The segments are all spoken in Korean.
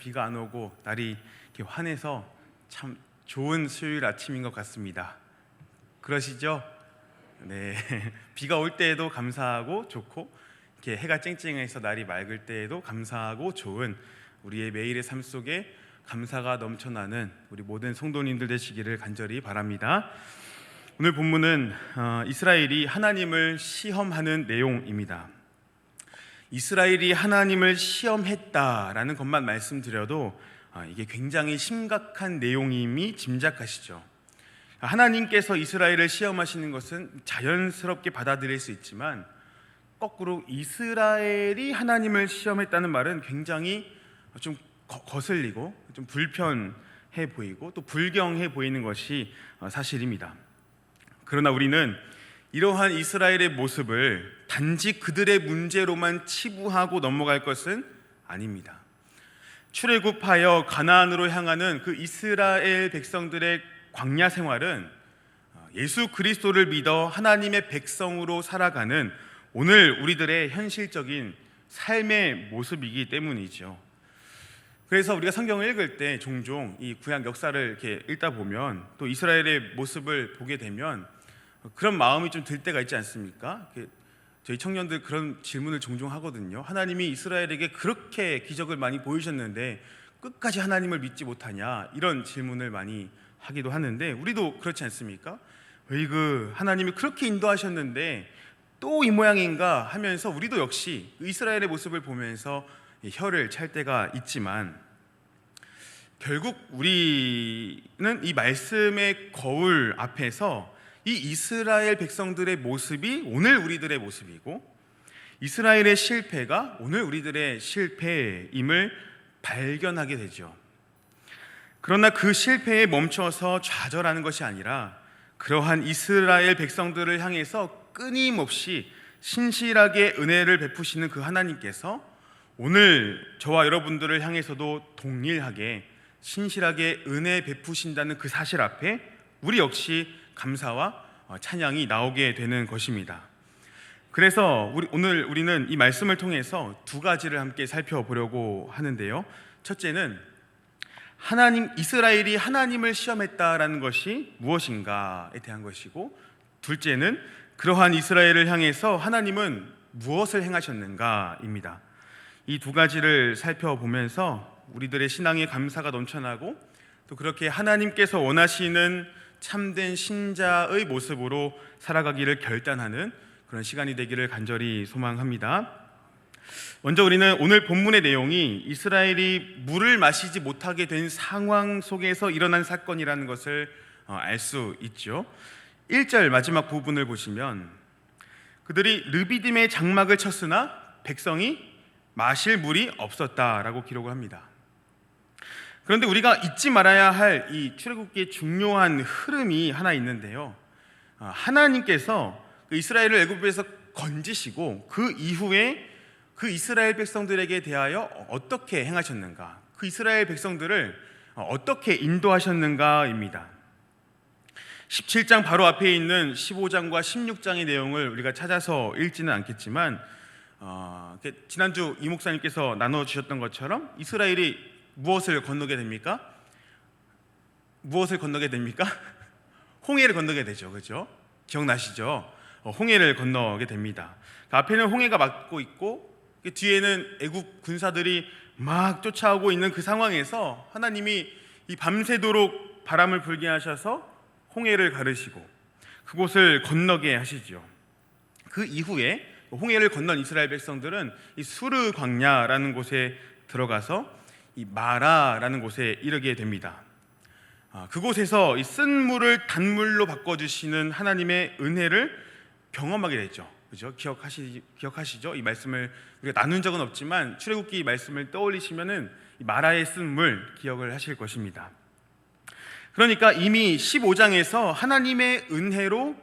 비가 안 오고 날이 이렇게 환해서 참 좋은 수요일 아침인 것 같습니다. 그러시죠? 네. 비가 올 때에도 감사하고 좋고, 이렇게 해가 쨍쨍해서 날이 맑을 때에도 감사하고 좋은 우리의 매일의 삶 속에 감사가 넘쳐나는 우리 모든 성도님들 되시기를 간절히 바랍니다. 오늘 본문은 이스라엘이 하나님을 시험하는 내용입니다. 이스라엘이 하나님을 시험했다라는 것만 말씀드려도 이게 굉장히 심각한 내용임이 짐작하시죠. 하나님께서 이스라엘을 시험하시는 것은 자연스럽게 받아들일 수 있지만, 거꾸로 이스라엘이 하나님을 시험했다는 말은 굉장히 좀 거슬리고 좀 불편해 보이고 또 불경해 보이는 것이 사실입니다. 그러나 우리는 이러한 이스라엘의 모습을 단지 그들의 문제로만 치부하고 넘어갈 것은 아닙니다. 출애굽하여 가나안으로 향하는 그 이스라엘 백성들의 광야 생활은 예수 그리스도를 믿어 하나님의 백성으로 살아가는 오늘 우리들의 현실적인 삶의 모습이기 때문이죠. 그래서 우리가 성경을 읽을 때 종종 이 구약 역사를 이렇게 읽다 보면 또 이스라엘의 모습을 보게 되면 그런 마음이 좀 들 때가 있지 않습니까? 저희 청년들 그런 질문을 종종 하거든요. 하나님이 이스라엘에게 그렇게 기적을 많이 보이셨는데 끝까지 하나님을 믿지 못하냐, 이런 질문을 많이 하기도 하는데, 우리도 그렇지 않습니까? 그 하나님이 그렇게 인도하셨는데 또 이 모양인가 하면서 우리도 역시 이스라엘의 모습을 보면서 혀를 찰 때가 있지만, 결국 우리는 이 말씀의 거울 앞에서 이 이스라엘 백성들의 모습이 오늘 우리들의 모습이고, 이스라엘의 실패가 오늘 우리들의 실패임을 발견하게 되죠. 그러나 그 실패에 멈춰서 좌절하는 것이 아니라 그러한 이스라엘 백성들을 향해서 끊임없이 신실하게 은혜를 베푸시는 그 하나님께서 오늘 저와 여러분들을 향해서도 동일하게 신실하게 은혜 베푸신다는 그 사실 앞에 우리 역시 감사와 찬양이 나오게 되는 것입니다. 그래서 오늘 우리는 이 말씀을 통해서 두 가지를 함께 살펴보려고 하는데요. 첫째는 이스라엘이 하나님을 시험했다라는 것이 무엇인가에 대한 것이고, 둘째는 그러한 이스라엘을 향해서 하나님은 무엇을 행하셨는가입니다. 이 두 가지를 살펴보면서 우리들의 신앙에 감사가 넘쳐나고 또 그렇게 하나님께서 원하시는 참된 신자의 모습으로 살아가기를 결단하는 그런 시간이 되기를 간절히 소망합니다. 먼저 우리는 오늘 본문의 내용이 이스라엘이 물을 마시지 못하게 된 상황 속에서 일어난 사건이라는 것을 알 수 있죠. 1절 마지막 부분을 보시면 그들이 르비딤의 장막을 쳤으나 백성이 마실 물이 없었다라고 기록을 합니다. 그런데 우리가 잊지 말아야 할 이 출애굽기의 중요한 흐름이 하나 있는데요. 하나님께서 그 이스라엘을 애굽에서 건지시고 그 이후에 그 이스라엘 백성들에게 대하여 어떻게 행하셨는가, 그 이스라엘 백성들을 어떻게 인도하셨는가입니다. 17장 바로 앞에 있는 15장과 16장의 내용을 우리가 찾아서 읽지는 않겠지만, 지난주 이 목사님께서 나눠주셨던 것처럼 이스라엘이 무엇을 건너게 됩니까? 무엇을 건너게 됩니까? 홍해를 건너게 되죠. 그렇죠? 기억나시죠? 홍해를 건너게 됩니다. 그 앞에는 홍해가 막고 있고 뒤에는 애국 군사들이 막 쫓아오고 있는 그 상황에서 하나님이 이 밤새도록 바람을 불게 하셔서 홍해를 가르시고 그곳을 건너게 하시죠. 그 이후에 홍해를 건넌 이스라엘 백성들은 이 수르 광야라는 곳에 들어가서 이 마라라는 곳에 이르게 됩니다. 그곳에서 이 쓴 물을 단물로 바꿔주시는 하나님의 은혜를 경험하게 되죠. 그죠? 기억하시죠? 이 말씀을 우리가 나눈 적은 없지만 출애굽기 말씀을 떠올리시면은 이 마라의 쓴 물 기억을 하실 것입니다. 그러니까 이미 15장에서 하나님의 은혜로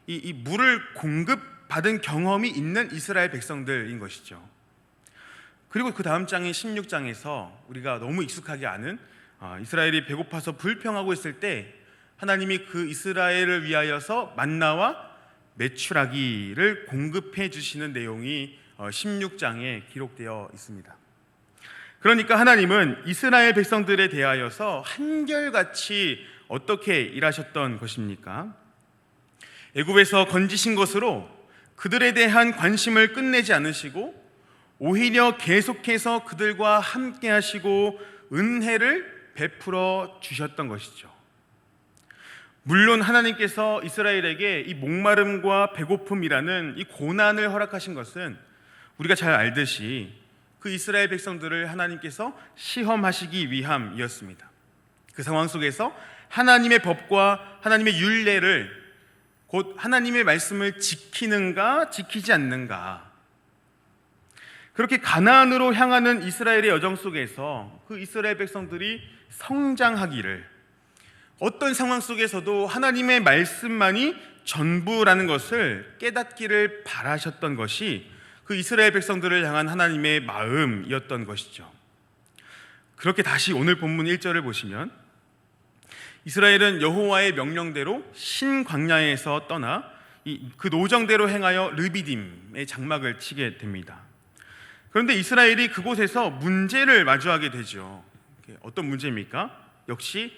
이 물을 공급받은 경험이 있는 이스라엘 백성들인 것이죠. 그리고 그 다음 장인 16장에서 우리가 너무 익숙하게 아는 이스라엘이 배고파서 불평하고 있을 때 하나님이 그 이스라엘을 위하여서 만나와 메추라기를 공급해 주시는 내용이 16장에 기록되어 있습니다. 그러니까 하나님은 이스라엘 백성들에 대하여서 한결같이 어떻게 일하셨던 것입니까? 애굽에서 건지신 것으로 그들에 대한 관심을 끝내지 않으시고 오히려 계속해서 그들과 함께 하시고 은혜를 베풀어 주셨던 것이죠. 물론 하나님께서 이스라엘에게 이 목마름과 배고픔이라는 이 고난을 허락하신 것은 우리가 잘 알듯이 그 이스라엘 백성들을 하나님께서 시험하시기 위함이었습니다. 그 상황 속에서 하나님의 법과 하나님의 율례를, 곧 하나님의 말씀을 지키는가 지키지 않는가, 그렇게 가나안으로 향하는 이스라엘의 여정 속에서 그 이스라엘 백성들이 성장하기를, 어떤 상황 속에서도 하나님의 말씀만이 전부라는 것을 깨닫기를 바라셨던 것이 그 이스라엘 백성들을 향한 하나님의 마음이었던 것이죠. 그렇게 다시 오늘 본문 1절을 보시면 이스라엘은 여호와의 명령대로 신광야에서 떠나 그 노정대로 행하여 르비딤의 장막을 치게 됩니다. 그런데 이스라엘이 그곳에서 문제를 마주하게 되죠. 어떤 문제입니까? 역시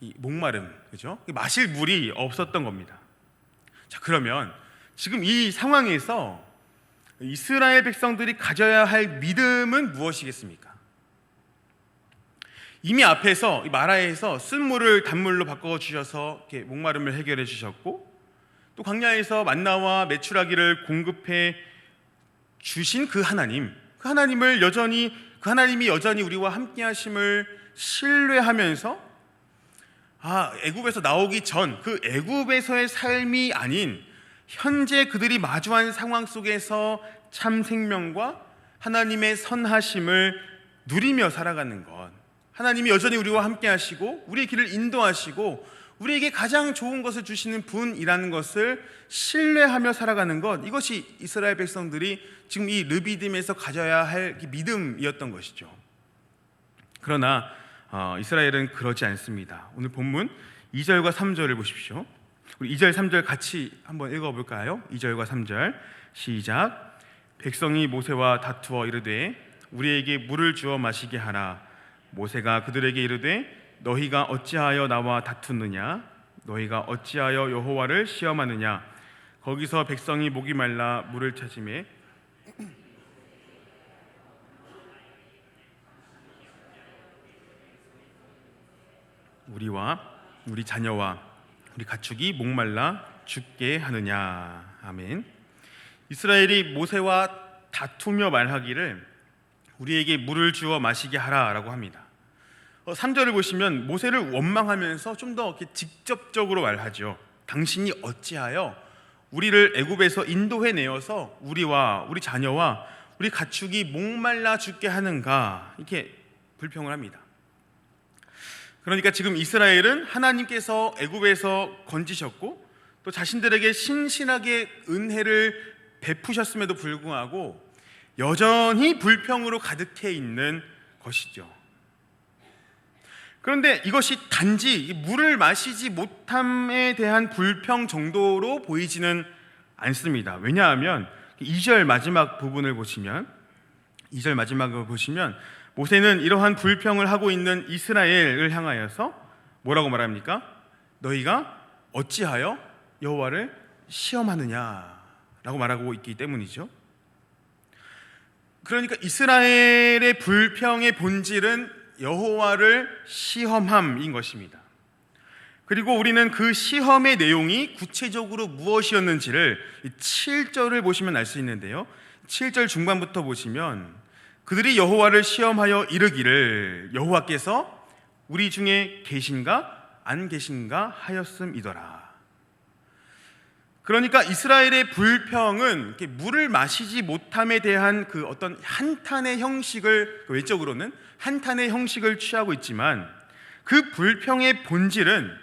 이 목마름, 그죠? 마실 물이 없었던 겁니다. 자, 그러면 지금 이 상황에서 이스라엘 백성들이 가져야 할 믿음은 무엇이겠습니까? 이미 앞에서 마라에서 쓴 물을 단물로 바꿔 주셔서 이렇게 목마름을 해결해 주셨고, 또 광야에서 만나와 메추라기를 공급해 주신 그 하나님을 여전히, 그 하나님이 여전히 우리와 함께 하심을 신뢰하면서 애굽에서 나오기 전 그 애굽에서의 삶이 아닌 현재 그들이 마주한 상황 속에서 참 생명과 하나님의 선하심을 누리며 살아가는 것, 하나님이 여전히 우리와 함께 하시고 우리의 길을 인도하시고 우리에게 가장 좋은 것을 주시는 분이라는 것을 신뢰하며 살아가는 것, 이것이 이스라엘 백성들이 지금 이 르비딤에서 가져야 할 믿음이었던 것이죠. 그러나 이스라엘은 그러지 않습니다. 오늘 본문 2절과 3절을 보십시오. 우리 2절 3절 같이 한번 읽어볼까요? 2절과 3절 시작. 백성이 모세와 다투어 이르되 우리에게 물을 주어 마시게 하라. 모세가 그들에게 이르되 너희가 어찌하여 나와 다투느냐? 너희가 어찌하여 여호와를 시험하느냐? 거기서 백성이 목이 말라 물을 찾으매 우리와 우리 자녀와 우리 가축이 목말라 죽게 하느냐. 아멘. 이스라엘이 모세와 다투며 말하기를 우리에게 물을 주어 마시게 하라라고 합니다. 3절을 보시면 모세를 원망하면서 좀 더 직접적으로 말하죠. 당신이 어찌하여 우리를 애굽에서 인도해 내어서 우리와 우리 자녀와 우리 가축이 목말라 죽게 하는가, 이렇게 불평을 합니다. 그러니까 지금 이스라엘은 하나님께서 애굽에서 건지셨고 또 자신들에게 신실하게 은혜를 베푸셨음에도 불구하고 여전히 불평으로 가득해 있는 것이죠. 그런데 이것이 단지 물을 마시지 못함에 대한 불평 정도로 보이지는 않습니다. 왜냐하면 2절 마지막 부분을 보시면, 2절 마지막을 보시면 모세는 이러한 불평을 하고 있는 이스라엘을 향하여서 뭐라고 말합니까? 너희가 어찌하여 여호와를 시험하느냐라고 말하고 있기 때문이죠. 그러니까 이스라엘의 불평의 본질은 여호와를 시험함인 것입니다. 그리고 우리는 그 시험의 내용이 구체적으로 무엇이었는지를 7절을 보시면 알 수 있는데요, 7절 중반부터 보시면 그들이 여호와를 시험하여 이르기를 여호와께서 우리 중에 계신가 안 계신가 하였음이더라. 그러니까 이스라엘의 불평은 물을 마시지 못함에 대한 그 어떤 한탄의 형식을, 외적으로는 한탄의 형식을 취하고 있지만 그 불평의 본질은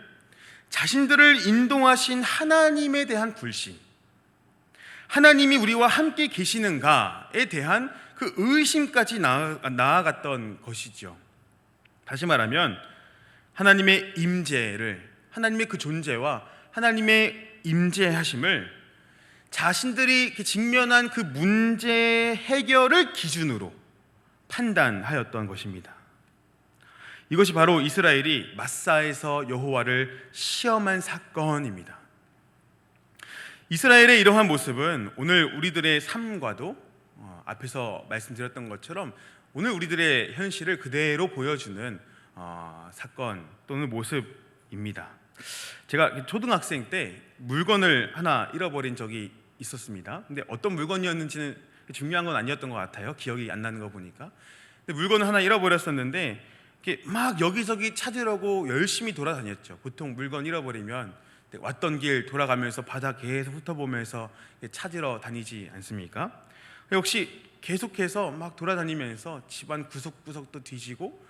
자신들을 인도하신 하나님에 대한 불신, 하나님이 우리와 함께 계시는가에 대한 그 의심까지 나아갔던 것이죠. 다시 말하면 하나님의 임재를, 하나님의 그 존재와 하나님의 임재하심을 자신들이 직면한 그 문제 해결을 기준으로 판단하였던 것입니다. 이것이 바로 이스라엘이 마사에서 여호와를 시험한 사건입니다. 이스라엘의 이러한 모습은 오늘 우리들의 삶과도 앞에서 말씀드렸던 것처럼 오늘 우리들의 현실을 그대로 보여주는 사건 또는 모습입니다. 제가 초등학생 때 물건을 하나 잃어버린 적이 있었습니다. 근데 어떤 물건이었는지는 중요한 건 아니었던 것 같아요. 기억이 안 나는 거 보니까. 근데 물건을 하나 잃어버렸었는데 이렇게 막 여기저기 찾으려고 열심히 돌아다녔죠. 보통 물건 잃어버리면 왔던 길 돌아가면서 바다 계속 훑어보면서 찾으러 다니지 않습니까? 역시 계속해서 막 돌아다니면서 집안 구석구석도 뒤지고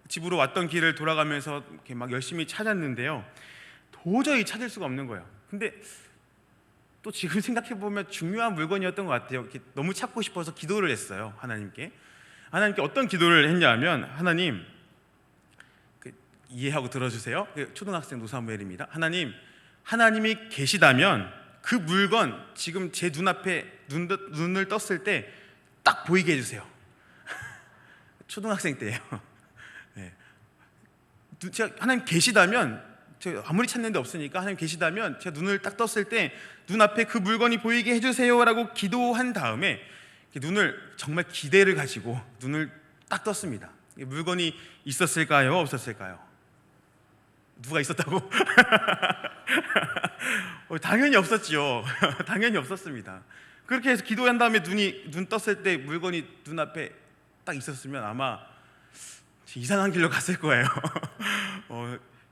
집으로 왔던 길을 돌아가면서 이렇게 막 열심히 찾았는데요, 도저히 찾을 수가 없는 거예요. 근데 또 지금 생각해보면 중요한 물건이었던 것 같아요. 이렇게 너무 찾고 싶어서 기도를 했어요. 하나님께 어떤 기도를 했냐면, 하나님, 이해하고 들어주세요. 초등학생 노사무엘입니다. 하나님이 계시다면 그 물건 지금 제 눈앞에 눈을 떴을 때 딱 보이게 해주세요. 초등학생 때예요. 네. 제가 하나님 계시다면, 제가 아무리 찾는데 없으니까 하나님 계시다면 제가 눈을 딱 떴을 때 눈앞에 그 물건이 보이게 해주세요라고 기도한 다음에 눈을 정말 기대를 가지고 눈을 딱 떴습니다. 물건이 있었을까요? 없었을까요? 누가 있었다고? 당연히 없었죠. 당연히 없었습니다. 그렇게 해서 기도한 다음에 눈 떴을 때 물건이 눈앞에 딱 있었으면 아마 이상한 길로 갔을 거예요.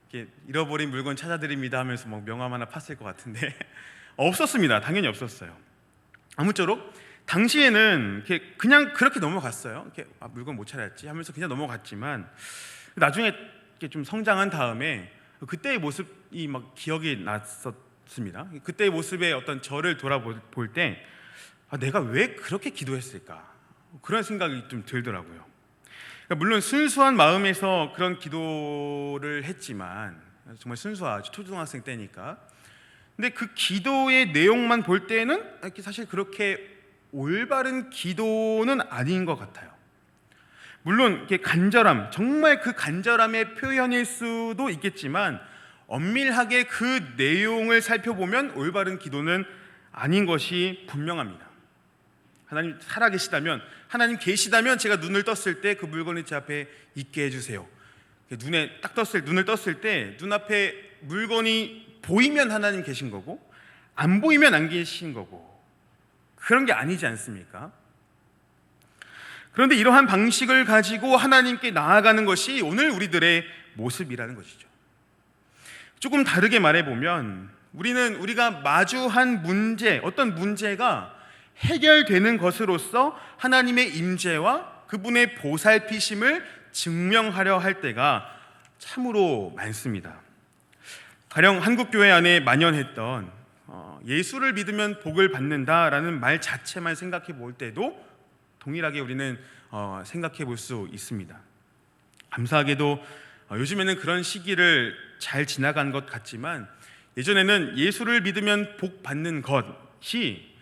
이렇게 잃어버린 물건 찾아드립니다 하면서 막 명함 하나 팠을 것 같은데 없었습니다. 당연히 없었어요. 아무쪼록 당시에는 그냥 그렇게 넘어갔어요. 이렇게 물건 못 찾았지 하면서 그냥 넘어갔지만, 나중에 이렇게 좀 성장한 다음에 그때의 모습이 막 기억이 났었습니다. 그때의 모습의 어떤 저를 돌아볼 때 내가 왜 그렇게 기도했을까, 그런 생각이 좀 들더라고요. 물론 순수한 마음에서 그런 기도를 했지만, 정말 순수하죠. 초등학생 때니까. 근데 그 기도의 내용만 볼 때는 사실 그렇게 올바른 기도는 아닌 것 같아요. 물론 이렇게 간절함, 정말 그 간절함의 표현일 수도 있겠지만 엄밀하게 그 내용을 살펴보면 올바른 기도는 아닌 것이 분명합니다. 하나님 살아계시다면, 하나님 계시다면 제가 눈을 떴을 때 그 물건이 제 앞에 있게 해주세요. 눈을 떴을 때 눈앞에 물건이 보이면 하나님 계신 거고, 안 보이면 안 계신 거고, 그런 게 아니지 않습니까? 그런데 이러한 방식을 가지고 하나님께 나아가는 것이 오늘 우리들의 모습이라는 것이죠. 조금 다르게 말해보면 우리가 마주한 문제, 어떤 문제가 해결되는 것으로서 하나님의 임재와 그분의 보살피심을 증명하려 할 때가 참으로 많습니다. 가령 한국교회 안에 만연했던 예수를 믿으면 복을 받는다라는 말 자체만 생각해 볼 때도 동일하게 우리는 생각해 볼 수 있습니다. 감사하게도 요즘에는 그런 시기를 잘 지나간 것 같지만, 예전에는 예수를 믿으면 복 받는 것이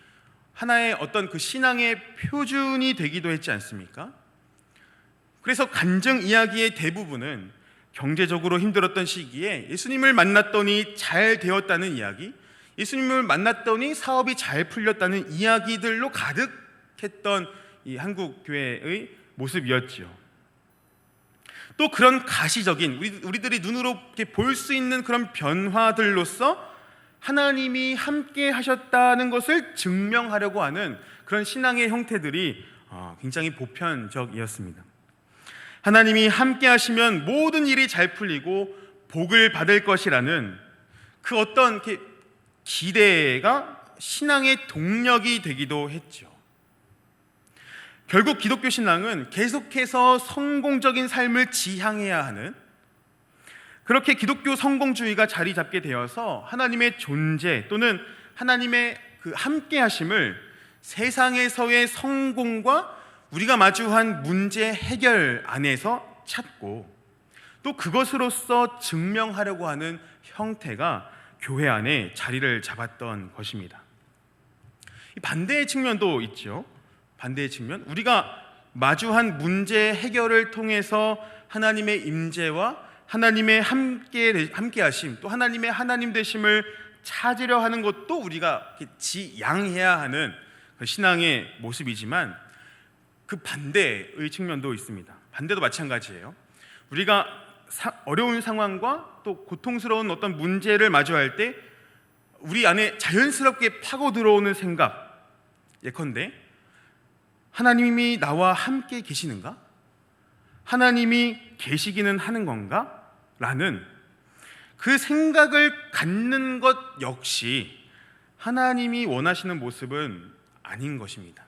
하나의 어떤 그 신앙의 표준이 되기도 했지 않습니까? 그래서 간증 이야기의 대부분은 경제적으로 힘들었던 시기에 예수님을 만났더니 잘 되었다는 이야기, 예수님을 만났더니 사업이 잘 풀렸다는 이야기들로 가득했던 이 한국 교회의 모습이었지요. 또 그런 가시적인 우리들이 눈으로 볼 수 있는 그런 변화들로서 하나님이 함께 하셨다는 것을 증명하려고 하는 그런 신앙의 형태들이 굉장히 보편적이었습니다. 하나님이 함께 하시면 모든 일이 잘 풀리고 복을 받을 것이라는 그 어떤 기대가 신앙의 동력이 되기도 했죠. 결국 기독교 신앙은 계속해서 성공적인 삶을 지향해야 하는, 그렇게 기독교 성공주의가 자리 잡게 되어서 하나님의 존재 또는 하나님의 그 함께 하심을 세상에서의 성공과 우리가 마주한 문제 해결 안에서 찾고, 또 그것으로서 증명하려고 하는 형태가 교회 안에 자리를 잡았던 것입니다. 반대의 측면도 있죠. 반대의 측면, 우리가 마주한 문제 해결을 통해서 하나님의 임재와 하나님의 함께하심, 또 하나님의 하나님 되심을 찾으려 하는 것도 우리가 지양해야 하는 신앙의 모습이지만, 그 반대의 측면도 있습니다. 반대도 마찬가지예요. 우리가 어려운 상황과 또 고통스러운 어떤 문제를 마주할 때 우리 안에 자연스럽게 파고 들어오는 생각, 예컨대 하나님이 나와 함께 계시는가? 하나님이 계시기는 하는 건가? 라는 그 생각을 갖는 것 역시 하나님이 원하시는 모습은 아닌 것입니다.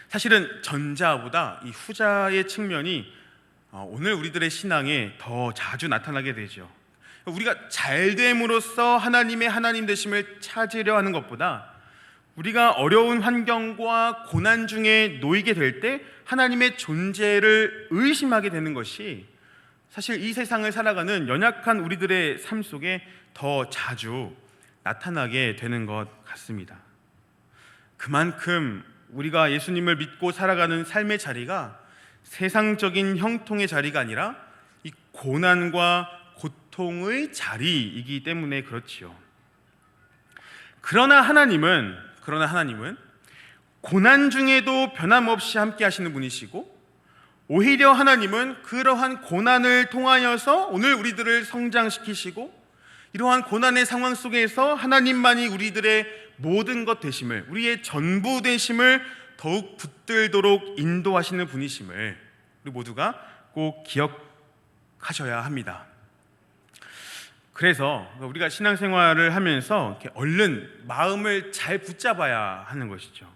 사실은 전자보다 이 후자의 측면이 오늘 우리들의 신앙에 더 자주 나타나게 되죠. 우리가 잘됨으로써 하나님의 하나님 되심을 찾으려 하는 것보다 우리가 어려운 환경과 고난 중에 놓이게 될 때 하나님의 존재를 의심하게 되는 것이 사실 이 세상을 살아가는 연약한 우리들의 삶 속에 더 자주 나타나게 되는 것 같습니다. 그만큼 우리가 예수님을 믿고 살아가는 삶의 자리가 세상적인 형통의 자리가 아니라 이 고난과 고통의 자리이기 때문에 그렇지요. 그러나 하나님은 고난 중에도 변함없이 함께 하시는 분이시고, 오히려 하나님은 그러한 고난을 통하여서 오늘 우리들을 성장시키시고, 이러한 고난의 상황 속에서 하나님만이 우리들의 모든 것 되심을, 우리의 전부 되심을 더욱 붙들도록 인도하시는 분이심을 우리 모두가 꼭 기억하셔야 합니다. 그래서 우리가 신앙생활을 하면서 이렇게 얼른 마음을 잘 붙잡아야 하는 것이죠.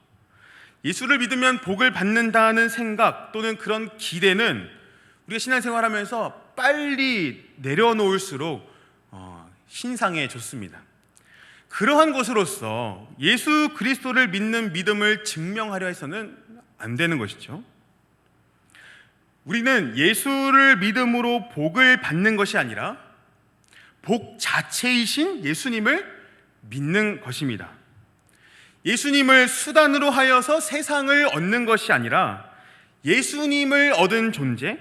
예수를 믿으면 복을 받는다는 생각 또는 그런 기대는 우리가 신앙생활하면서 빨리 내려놓을수록 신상해졌습니다. 그러한 것으로서 예수 그리스도를 믿는 믿음을 증명하려 해서는 안 되는 것이죠. 우리는 예수를 믿음으로 복을 받는 것이 아니라 복 자체이신 예수님을 믿는 것입니다. 예수님을 수단으로 하여서 세상을 얻는 것이 아니라 예수님을 얻은 존재,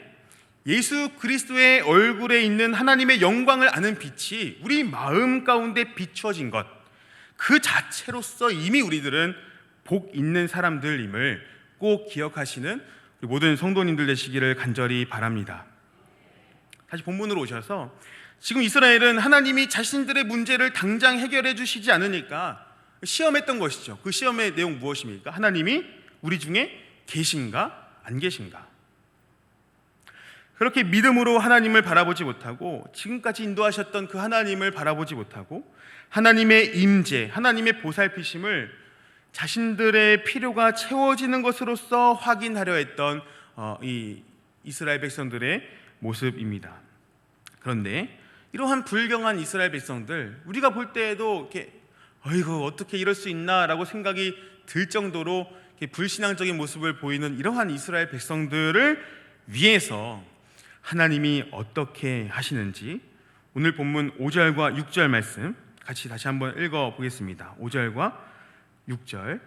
예수 그리스도의 얼굴에 있는 하나님의 영광을 아는 빛이 우리 마음 가운데 비추어진 것, 그 자체로서 이미 우리들은 복 있는 사람들임을 꼭 기억하시는 우리 모든 성도님들 되시기를 간절히 바랍니다. 다시 본문으로 오셔서, 지금 이스라엘은 하나님이 자신들의 문제를 당장 해결해 주시지 않으니까 시험했던 것이죠. 그 시험의 내용 무엇입니까? 하나님이 우리 중에 계신가 안 계신가? 그렇게 믿음으로 하나님을 바라보지 못하고, 지금까지 인도하셨던 그 하나님을 바라보지 못하고, 하나님의 임재, 하나님의 보살피심을 자신들의 필요가 채워지는 것으로서 확인하려 했던 이 이스라엘 백성들의 모습입니다. 그런데 이러한 불경한 이스라엘 백성들, 우리가 볼 때에도 이렇게 어이구 어떻게 이럴 수 있나라고 생각이 들 정도로 불신앙적인 모습을 보이는 이러한 이스라엘 백성들을 위해서 하나님이 어떻게 하시는지 오늘 본문 5절과 6절 말씀 같이 다시 한번 읽어보겠습니다. 5절과 6절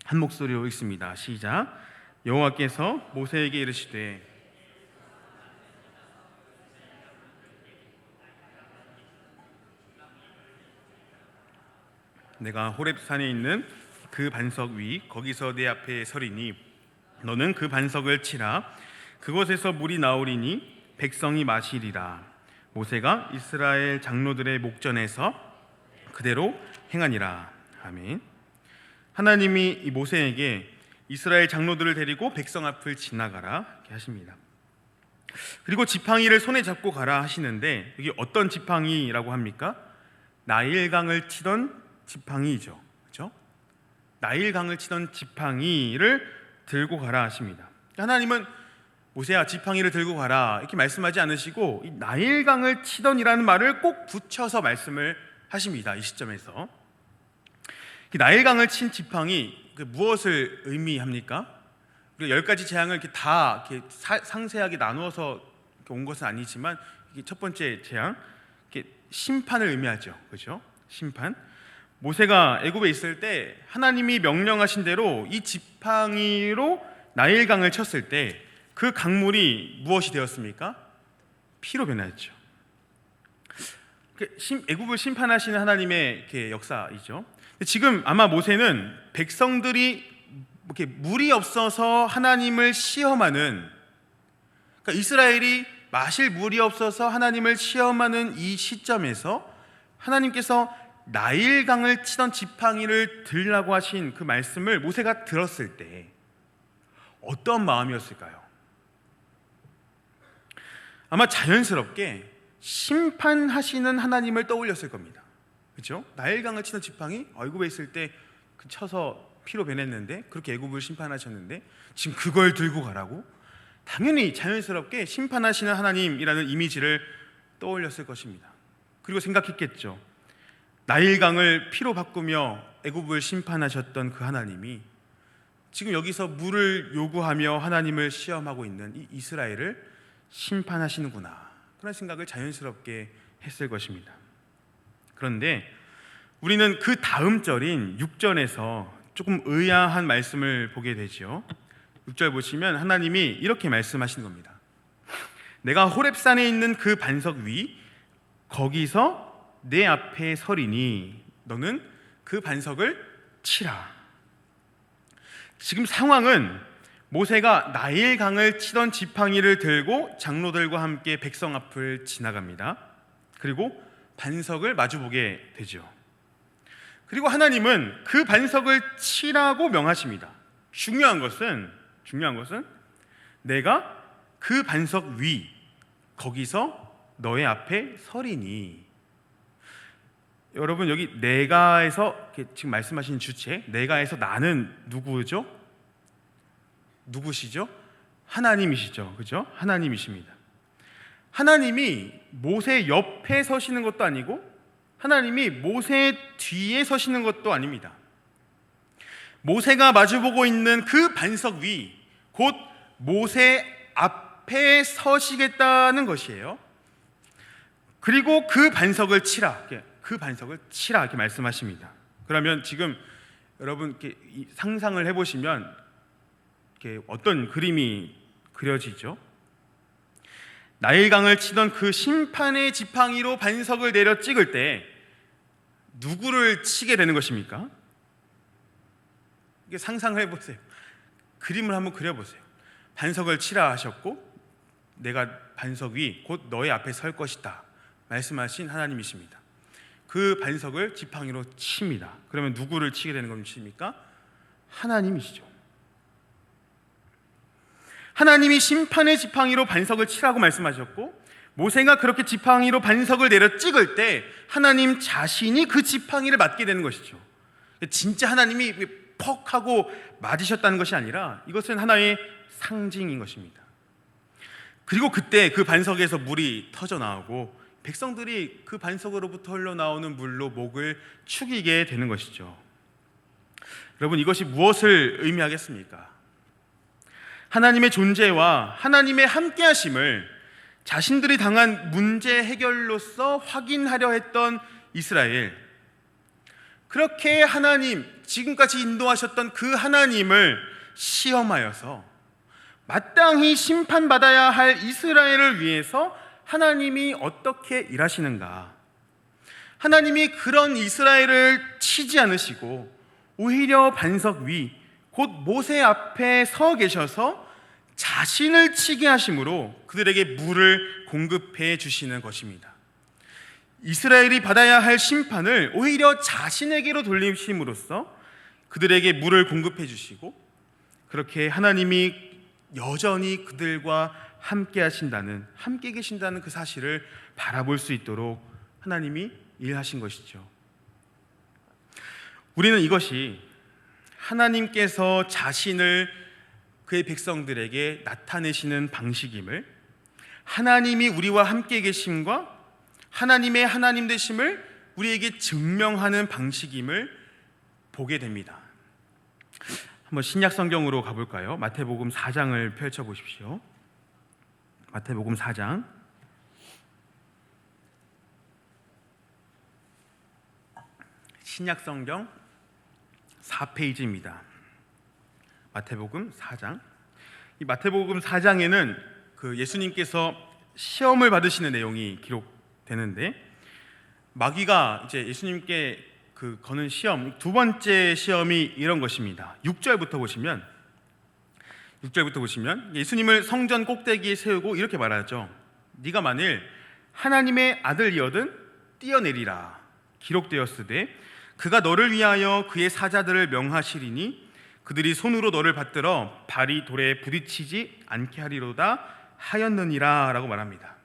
한 목소리로 읽습니다. 시작. 여호와께서 모세에게 이르시되 내가 호렙산에 있는 그 반석 위 거기서 내 앞에 서리니 너는 그 반석을 치라. 그곳에서 물이 나오리니 백성이 마시리라. 모세가 이스라엘 장로들의 목전에서 그대로 행하니라. 아멘. 하나님이 이 모세에게 이스라엘 장로들을 데리고 백성 앞을 지나가라 이렇게 하십니다. 그리고 지팡이를 손에 잡고 가라 하시는데, 여기 어떤 지팡이라고 합니까? 나일강을 치던 지팡이죠. 그렇죠? 나일강을 치던 지팡이를 들고 가라 하십니다. 하나님은 모세야 지팡이를 들고 가라 이렇게 말씀하지 않으시고 이 나일강을 치던이라는 말을 꼭 붙여서 말씀을 하십니다. 이 시점에서 나일강을 친 지팡이 무엇을 의미합니까? 우리가 10가지 재앙을 이렇게 다 이렇게 상세하게 나누어서 이렇게 온 것은 아니지만, 이게 첫 번째 재앙, 이렇게 심판을 의미하죠. 그렇죠? 심판. 모세가 애굽에 있을 때 하나님이 명령하신 대로 이 지팡이로 나일강을 쳤을 때 그 강물이 무엇이 되었습니까? 피로 변하였죠. 애굽을 심판하시는 하나님의 역사이죠. 지금 아마 모세는 백성들이 이렇게 물이 없어서 하나님을 시험하는, 그러니까 이스라엘이 마실 물이 없어서 하나님을 시험하는 이 시점에서 하나님께서 나일강을 치던 지팡이를 들라고 하신 그 말씀을 모세가 들었을 때 어떤 마음이었을까요? 아마 자연스럽게 심판하시는 하나님을 떠올렸을 겁니다. 그렇죠? 나일강을 치던 지팡이, 애굽에 있을 때 쳐서 피로 변했는데, 그렇게 애굽을 심판하셨는데 지금 그걸 들고 가라고? 당연히 자연스럽게 심판하시는 하나님이라는 이미지를 떠올렸을 것입니다. 그리고 생각했겠죠. 나일강을 피로 바꾸며 애굽을 심판하셨던 그 하나님이 지금 여기서 물을 요구하며 하나님을 시험하고 있는 이 이스라엘을 심판하시는구나, 그런 생각을 자연스럽게 했을 것입니다. 그런데 우리는 그 다음 절인 6절에서 조금 의아한 말씀을 보게 되죠. 6절 보시면 하나님이 이렇게 말씀하시는 겁니다. 내가 호렙산에 있는 그 반석 위 거기서 내 앞에 서리니 너는 그 반석을 치라. 지금 상황은 모세가 나일강을 치던 지팡이를 들고 장로들과 함께 백성 앞을 지나갑니다. 그리고 반석을 마주보게 되죠. 그리고 하나님은 그 반석을 치라고 명하십니다. 중요한 것은 내가 그 반석 위 거기서 너의 앞에 서리니. 여러분, 여기 내가에서 지금 말씀하신 주체, 내가에서 나는 누구죠? 누구시죠? 하나님이시죠. 그죠? 하나님이십니다. 하나님이 모세 옆에 서시는 것도 아니고 하나님이 모세 뒤에 서시는 것도 아닙니다. 모세가 마주보고 있는 그 반석 위, 곧 모세 앞에 서시겠다는 것이에요. 그리고 그 반석을 치라, 이렇게 말씀하십니다. 그러면 지금 여러분 이렇게 상상을 해보시면 어떤 그림이 그려지죠? 나일강을 치던 그 심판의 지팡이로 반석을 내려 찍을 때 누구를 치게 되는 것입니까? 이게 상상을 해보세요. 그림을 한번 그려보세요. 반석을 치라 하셨고 내가 반석 위 곧 너의 앞에 설 것이다 말씀하신 하나님이십니다. 그 반석을 지팡이로 칩니다. 그러면 누구를 치게 되는 것입니까? 하나님이시죠. 하나님이 심판의 지팡이로 반석을 치라고 말씀하셨고 모세가 그렇게 지팡이로 반석을 내려 찍을 때 하나님 자신이 그 지팡이를 맞게 되는 것이죠. 진짜 하나님이 퍽 하고 맞으셨다는 것이 아니라 이것은 하나의 상징인 것입니다. 그리고 그때 그 반석에서 물이 터져 나오고 백성들이 그 반석으로부터 흘러나오는 물로 목을 축이게 되는 것이죠. 여러분, 이것이 무엇을 의미하겠습니까? 하나님의 존재와 하나님의 함께하심을 자신들이 당한 문제 해결로서 확인하려 했던 이스라엘, 그렇게 하나님, 지금까지 인도하셨던 그 하나님을 시험하여서 마땅히 심판받아야 할 이스라엘을 위해서 하나님이 어떻게 일하시는가, 하나님이 그런 이스라엘을 치지 않으시고 오히려 반석 위 곧 모세 앞에 서 계셔서 자신을 치게 하심으로 그들에게 물을 공급해 주시는 것입니다. 이스라엘이 받아야 할 심판을 오히려 자신에게로 돌리심으로써 그들에게 물을 공급해 주시고, 그렇게 하나님이 여전히 그들과 함께 계신다는 그 사실을 바라볼 수 있도록 하나님이 일하신 것이죠. 우리는 이것이 하나님께서 자신을 그의 백성들에게 나타내시는 방식임을, 하나님이 우리와 함께 계심과 하나님의 하나님 되심을 우리에게 증명하는 방식임을 보게 됩니다. 한번 신약 성경으로 가볼까요? 마태복음 4장을 펼쳐보십시오. 마태복음 4장 신약 성경 4페이지입니다. 마태복음 4장. 이 마태복음 4장에는 그 예수님께서 시험을 받으시는 내용이 기록되는데, 마귀가 이제 예수님께 그 거는 시험, 두 번째 시험이 이런 것입니다. 6절부터 보시면 예수님을 성전 꼭대기에 세우고 이렇게 말하죠. 네가 만일 하나님의 아들이거든 뛰어내리라. 기록되었으되 그가 너를 위하여 그의 사자들을 명하시리니 그들이 손으로 너를 받들어 발이 돌에 부딪히지 않게 하리로다 하였느니라 라고 말합니다.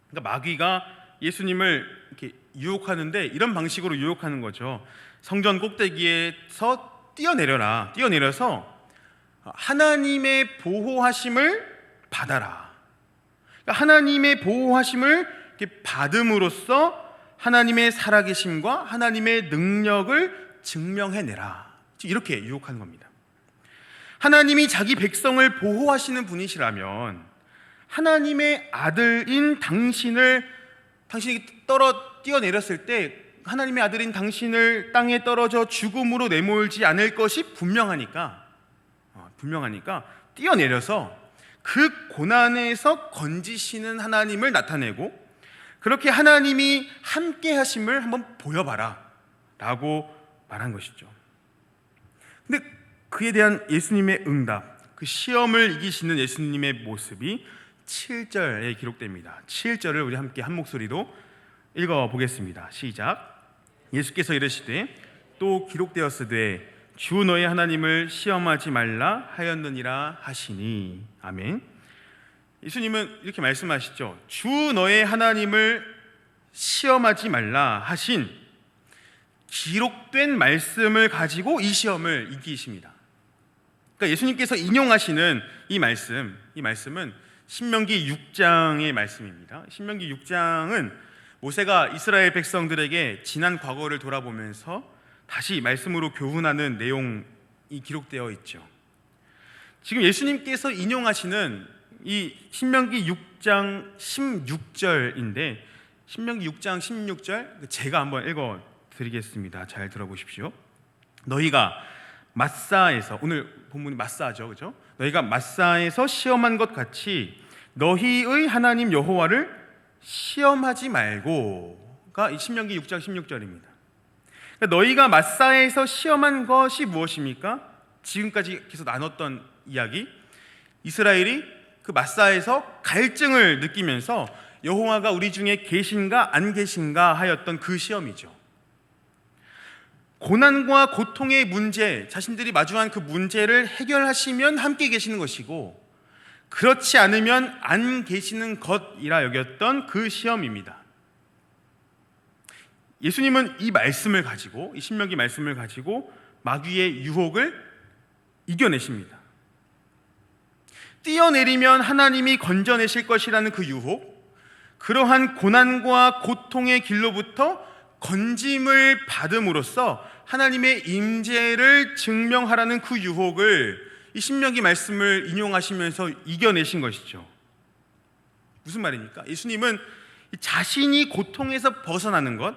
그러니까 마귀가 예수님을 이렇게 유혹하는데 이런 방식으로 유혹하는 거죠. 성전 꼭대기에서 뛰어내려서 하나님의 보호하심을 받아라. 그러니까 하나님의 보호하심을 이렇게 받음으로써 하나님의 살아계심과 하나님의 능력을 증명해내라. 이렇게 유혹하는 겁니다. 하나님이 자기 백성을 보호하시는 분이시라면 하나님의 아들인 당신이 뛰어내렸을 때 하나님의 아들인 당신을 땅에 떨어져 죽음으로 내몰지 않을 것이 분명하니까 뛰어내려서 그 고난에서 건지시는 하나님을 나타내고 그렇게 하나님이 함께 하심을 한번 보여봐라 라고 말한 것이죠. 근데 그에 대한 예수님의 응답, 그 시험을 이기시는 예수님의 모습이 7절에 기록됩니다. 7절을 우리 함께 한 목소리로 읽어보겠습니다. 시작. 예수께서 이르시되 또 기록되었으되 주 너의 하나님을 시험하지 말라 하였느니라 하시니. 아멘. 예수님은 이렇게 말씀하시죠. 주 너의 하나님을 시험하지 말라 하신 기록된 말씀을 가지고 이 시험을 이기십니다. 그러니까 예수님께서 인용하시는 이 말씀은 신명기 6장의 말씀입니다. 신명기 6장은 모세가 이스라엘 백성들에게 지난 과거를 돌아보면서 다시 말씀으로 교훈하는 내용이 기록되어 있죠. 지금 예수님께서 인용하시는 이 신명기 6장 16절인데, 신명기 6장 16절 제가 한번 읽어드리겠습니다. 잘 들어보십시오. 너희가 마사에서, 오늘 본문이 마사죠, 그렇죠? 너희가 마사에서 시험한 것 같이 너희의 하나님 여호와를 시험하지 말고가 이 신명기 6장 16절입니다. 그러니까 너희가 마사에서 시험한 것이 무엇입니까? 지금까지 계속 나눴던 이야기, 이스라엘이 그 마사에서 갈증을 느끼면서 여호와가 우리 중에 계신가 안 계신가 하였던 그 시험이죠. 고난과 고통의 문제, 자신들이 마주한 그 문제를 해결하시면 함께 계시는 것이고 그렇지 않으면 안 계시는 것이라 여겼던 그 시험입니다. 예수님은 이 말씀을 가지고, 이 신명기 말씀을 가지고 마귀의 유혹을 이겨내십니다. 뛰어내리면 하나님이 건져내실 것이라는 그 유혹, 그러한 고난과 고통의 길로부터 건짐을 받음으로써 하나님의 임재를 증명하라는 그 유혹을 이 신명기 말씀을 인용하시면서 이겨내신 것이죠. 무슨 말입니까? 예수님은 자신이 고통에서 벗어나는 것,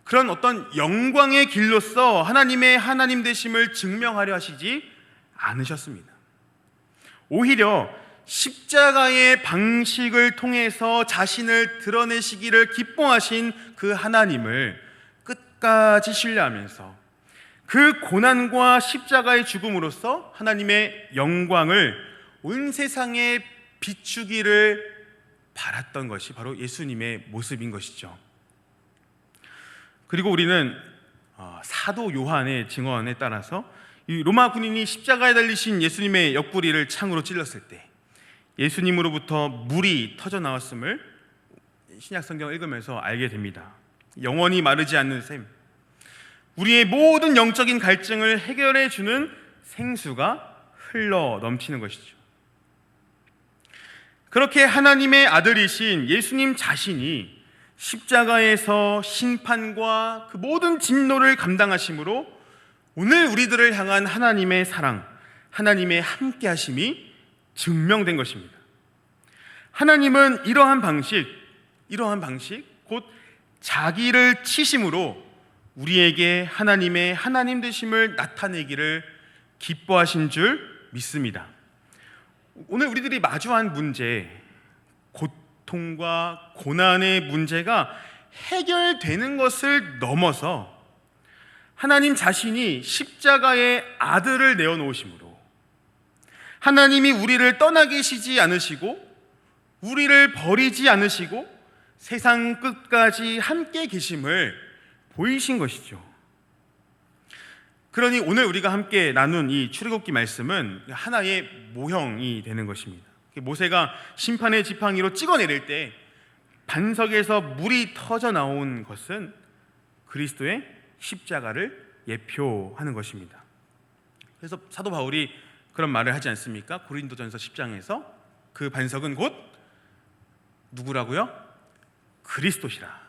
그런 어떤 영광의 길로서 하나님의 하나님 되심을 증명하려 하시지 않으셨습니다. 오히려 십자가의 방식을 통해서 자신을 드러내시기를 기뻐하신 그 하나님을 끝까지 신뢰하면서 그 고난과 십자가의 죽음으로써 하나님의 영광을 온 세상에 비추기를 바랐던 것이 바로 예수님의 모습인 것이죠. 그리고 우리는 사도 요한의 증언에 따라서 이 로마 군인이 십자가에 달리신 예수님의 옆구리를 창으로 찔렀을 때 예수님으로부터 물이 터져 나왔음을 신약 성경을 읽으면서 알게 됩니다. 영원히 마르지 않는 샘, 우리의 모든 영적인 갈증을 해결해 주는 생수가 흘러 넘치는 것이죠. 그렇게 하나님의 아들이신 예수님 자신이 십자가에서 심판과 그 모든 진노를 감당하심으로 오늘 우리들을 향한 하나님의 사랑, 하나님의 함께하심이 증명된 것입니다. 하나님은 이러한 방식, 곧 자기를 치심으로 우리에게 하나님의 하나님 되심을 나타내기를 기뻐하신 줄 믿습니다. 오늘 우리들이 마주한 문제, 고통과 고난의 문제가 해결되는 것을 넘어서 하나님 자신이 십자가의 아들을 내어놓으심으로 하나님이 우리를 떠나 계시지 않으시고 우리를 버리지 않으시고 세상 끝까지 함께 계심을 보이신 것이죠. 그러니 오늘 우리가 함께 나눈 이 출애굽기 말씀은 하나의 모형이 되는 것입니다. 모세가 심판의 지팡이로 찍어내릴 때 반석에서 물이 터져 나온 것은 그리스도의 십자가를 예표하는 것입니다. 그래서 사도 바울이 그런 말을 하지 않습니까? 고린도전서 10장에서 그 반석은 곧 누구라고요? 그리스도시라.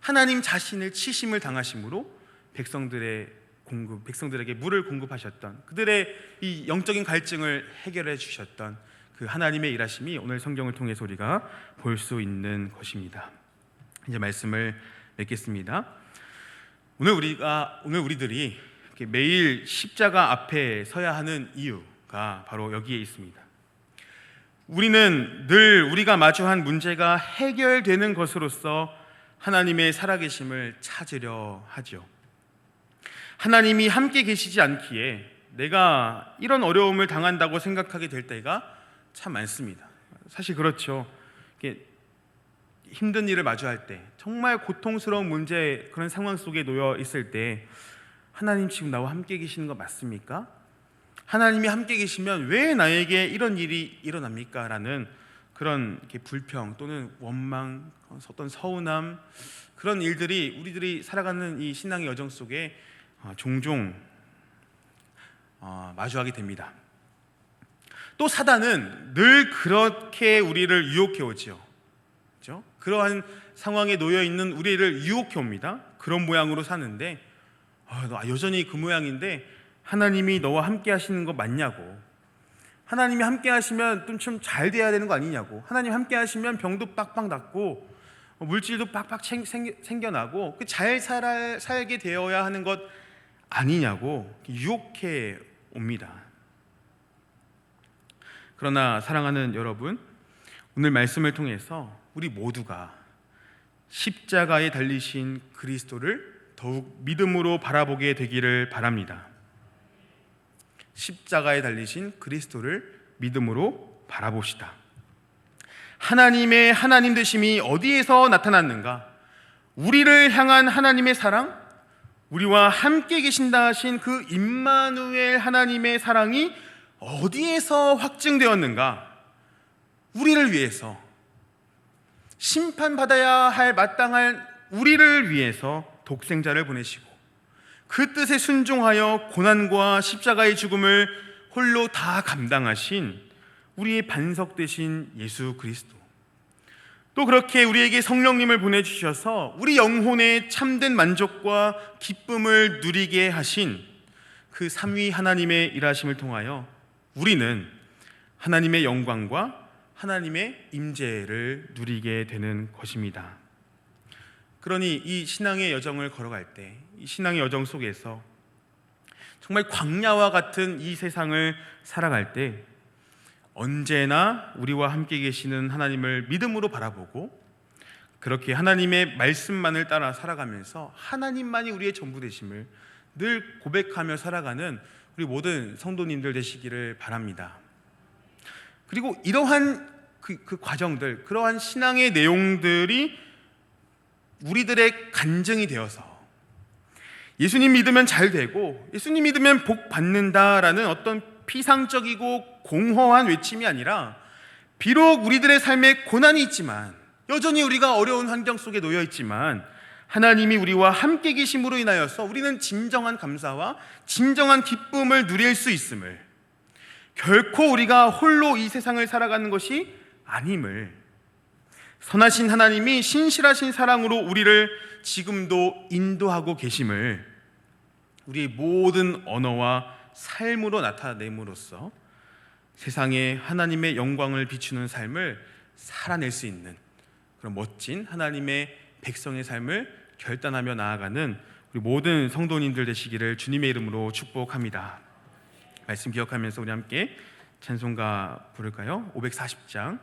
하나님 자신을 치심을 당하심으로 백성들에게 물을 공급하셨던, 그들의 이 영적인 갈증을 해결해 주셨던 그 하나님의 일하심이 오늘 성경을 통해서 우리가 볼 수 있는 것입니다. 이제 말씀을 맺겠습니다. 오늘 우리들이 매일 십자가 앞에 서야 하는 이유가 바로 여기에 있습니다. 우리는 늘 우리가 마주한 문제가 해결되는 것으로서 하나님의 살아계심을 찾으려 하죠. 하나님이 함께 계시지 않기에 내가 이런 어려움을 당한다고 생각하게 될 때가 참 많습니다. 사실 그렇죠. 힘든 일을 마주할 때, 정말 고통스러운 문제, 그런 상황 속에 놓여 있을 때 하나님 지금 나와 함께 계시는 거 맞습니까? 하나님이 함께 계시면 왜 나에게 이런 일이 일어납니까? 라는 그런 불평 또는 원망, 어떤 서운함, 그런 일들이 우리들이 살아가는 이 신앙의 여정 속에 종종 마주하게 됩니다. 또 사단은 늘 그렇게 우리를 유혹해 오죠. 그렇죠? 그러한 상황에 놓여 있는 우리를 유혹해 옵니다. 그런 모양으로 사는데 너 여전히 그 모양인데 하나님이 너와 함께 하시는 거 맞냐고, 하나님이 함께 하시면 좀 잘 돼야 되는 거 아니냐고, 하나님 함께 하시면 병도 빡빡 낫고 물질도 빡빡 생겨나고 잘 살게 되어야 하는 것 아니냐고 유혹해 옵니다. 그러나 사랑하는 여러분, 오늘 말씀을 통해서 우리 모두가 십자가에 달리신 그리스도를 더욱 믿음으로 바라보게 되기를 바랍니다. 십자가에 달리신 그리스도를 믿음으로 바라봅시다. 하나님의 하나님 되심이 어디에서 나타났는가? 우리를 향한 하나님의 사랑, 우리와 함께 계신다 하신 그 임마누엘 하나님의 사랑이 어디에서 확증되었는가? 우리를 위해서, 심판받아야 할 마땅한 우리를 위해서 독생자를 보내시고 그 뜻에 순종하여 고난과 십자가의 죽음을 홀로 다 감당하신 우리의 반석 되신 예수 그리스도, 또 그렇게 우리에게 성령님을 보내주셔서 우리 영혼의 참된 만족과 기쁨을 누리게 하신 그 삼위 하나님의 일하심을 통하여 우리는 하나님의 영광과 하나님의 임재를 누리게 되는 것입니다. 그러니 이 신앙의 여정을 걸어갈 때, 이 신앙의 여정 속에서 정말 광야와 같은 이 세상을 살아갈 때 언제나 우리와 함께 계시는 하나님을 믿음으로 바라보고 그렇게 하나님의 말씀만을 따라 살아가면서 하나님만이 우리의 전부 되심을 늘 고백하며 살아가는 우리 모든 성도님들 되시기를 바랍니다. 그리고 이러한 그 과정들, 그러한 신앙의 내용들이 우리들의 간증이 되어서 예수님 믿으면 잘 되고 예수님 믿으면 복 받는다라는 어떤 피상적이고 공허한 외침이 아니라, 비록 우리들의 삶에 고난이 있지만, 여전히 우리가 어려운 환경 속에 놓여 있지만 하나님이 우리와 함께 계심으로 인하여서 우리는 진정한 감사와 진정한 기쁨을 누릴 수 있음을, 결코 우리가 홀로 이 세상을 살아가는 것이 아님을, 선하신 하나님이 신실하신 사랑으로 우리를 지금도 인도하고 계심을 우리의 모든 언어와 삶으로 나타냄으로써 세상에 하나님의 영광을 비추는 삶을 살아낼 수 있는 그런 멋진 하나님의 백성의 삶을 결단하며 나아가는 우리 모든 성도님들 되시기를 주님의 이름으로 축복합니다. 말씀 기억하면서 우리 함께 찬송가 부를까요? 540장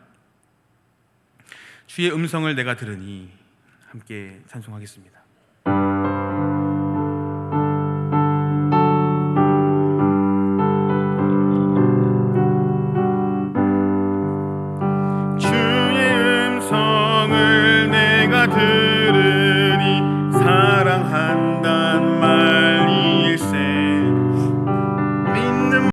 주의 음성을 내가 들으니 함께 찬송하겠습니다.